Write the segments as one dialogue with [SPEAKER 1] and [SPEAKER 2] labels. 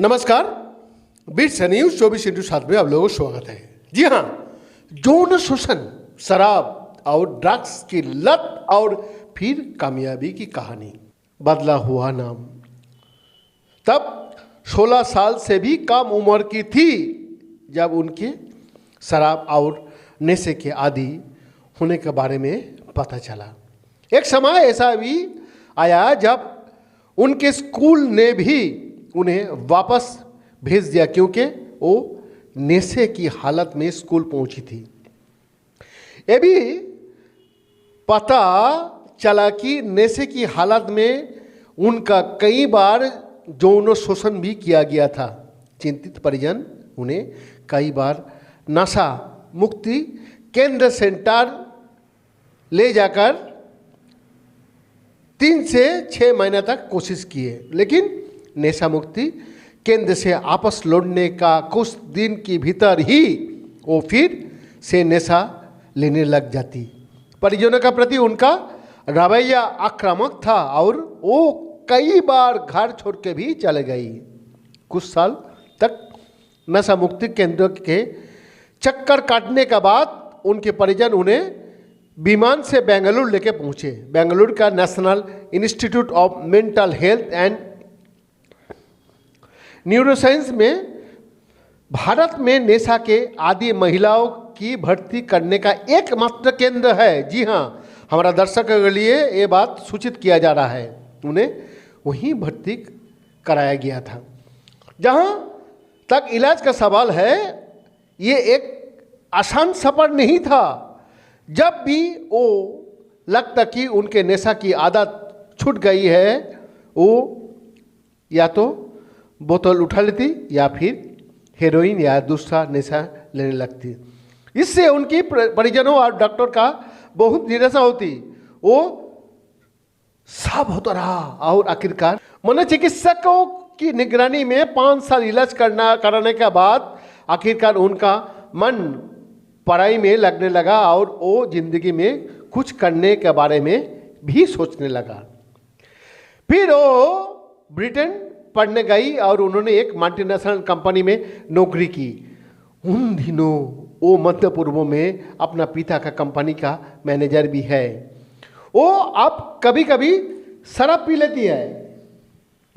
[SPEAKER 1] नमस्कार, beat news 24/7 में आप लोगों को स्वागत है। जी हाँ, यौन शोषण, शराब और ड्रग्स की लत और फिर कामयाबी की कहानी। बदला हुआ नाम। तब 16 साल से भी कम उम्र की थी जब उनके शराब और नशे के आदी होने के बारे में पता चला। एक समय ऐसा भी आया जब उनके स्कूल ने भी उन्हें वापस भेज दिया क्योंकि वो नशे की हालत में स्कूल पहुंची थी। ये भी पता चला कि नशे की हालत में उनका कई बार यौन शोषण भी किया गया था। चिंतित परिजन उन्हें कई बार नशा मुक्ति केंद्र सेंटर ले जाकर 3 से 6 महीने तक कोशिश किए, लेकिन नशा मुक्ति केंद्र से वापस लौटने का कुछ दिन के भीतर ही वो फिर से नशा लेने लग जाती। परिजनों का प्रति उनका रवैया आक्रामक था और वो कई बार घर छोड़ के भी चले गई। कुछ साल तक नशा मुक्ति केंद्र के चक्कर काटने के बाद उनके परिजन उन्हें विमान से बेंगलुरु लेके पहुंचे। बेंगलुरु का national institute of mental health and neuroscience में भारत में नशा के आदी महिलाओं की भर्ती करने का एकमात्र केंद्र है। जी हाँ, हमारा दर्शकों के लिए ये बात सूचित किया जा रहा है। उन्हें वहीं भर्ती कराया गया था। जहाँ तक इलाज का सवाल है, ये एक आसान सफर नहीं था। जब भी वो लगता कि उनके नशा की आदत छूट गई है, वो या तो बोतल उठा लेती या फिर हेरोइन या दूसरा नशा लेने लगती। इससे उनकी परिजनों और डॉक्टर का बहुत निराशा होती। वो सब होता रहा और आखिरकार मनोचिकित्सकों की निगरानी में 5 साल इलाज कराने के बाद आखिरकार उनका मन पढ़ाई में लगने लगा और वो जिंदगी में कुछ करने के बारे में भी सोचने लगा। फिर वो ब्रिटेन पढ़ने गई और उन्होंने एक मल्टीनेशनल कंपनी में नौकरी की। उन दिनों वो मध्य पूर्व में अपना पिता का कंपनी का मैनेजर भी है। वो अब कभी कभी शराब पी लेती है,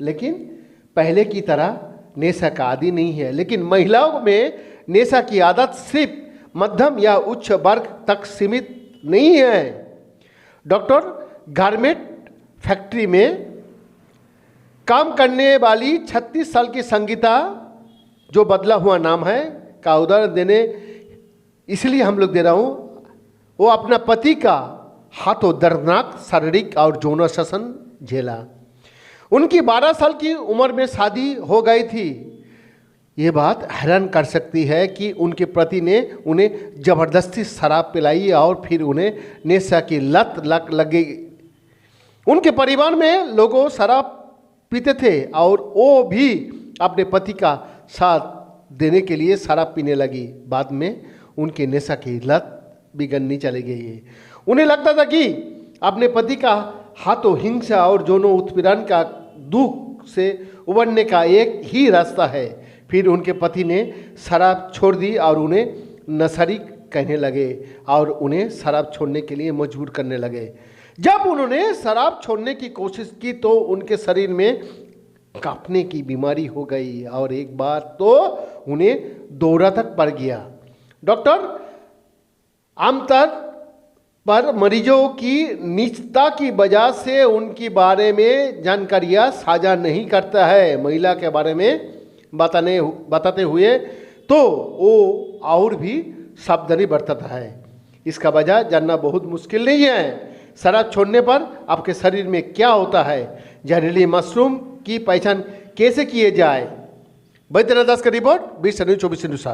[SPEAKER 1] लेकिन पहले की तरह नशा का आदी नहीं है। लेकिन महिलाओं में नशा की आदत सिर्फ मध्यम या उच्च वर्ग तक सीमित नहीं है। डॉक्टर गारमेंट फैक्ट्री में काम करने वाली 36 साल की संगीता, जो बदला हुआ नाम है, का उदाहरण देने इसलिए हम लोग दे रहा हूँ। वो अपना पति का हाथों दर्दनाक शारीरिक और यौन शोषण झेला। उनकी 12 साल की उम्र में शादी हो गई थी। ये बात हैरान कर सकती है कि उनके पति ने उन्हें जबरदस्ती शराब पिलाई और फिर उन्हें नशा की लत लग गई। उनके परिवार में लोगों शराब पीते थे और वो भी अपने पति का साथ देने के लिए शराब पीने लगी। बाद में उनके नशा की लत बिगड़नी चली गई है। उन्हें लगता था कि अपने पति का हाथों हिंसा और यौन उत्पीड़न का दुख से उबरने का एक ही रास्ता है। फिर उनके पति ने शराब छोड़ दी और उन्हें नशेड़ी कहने लगे और उन्हें शराब छोड़ने के लिए मजबूर करने लगे। जब उन्होंने शराब छोड़ने की कोशिश की तो उनके शरीर में कांपने की बीमारी हो गई और एक बार तो उन्हें दौरा तक पड़ गया। डॉक्टर आमतौर पर मरीजों की निजता की वजह से उनके बारे में जानकारियां साझा नहीं करता है। महिला के बारे में बताते हुए तो वो और भी सावधानी बरतता है। इसका वजह जानना बहुत मुश्किल नहीं है। शराब छोड़ने पर आपके शरीर में क्या होता है, जहरीली मशरूम की पहचान कैसे किए जाए। वैद्यनाथ दास का रिपोर्ट, बीट न्यूज 24/7।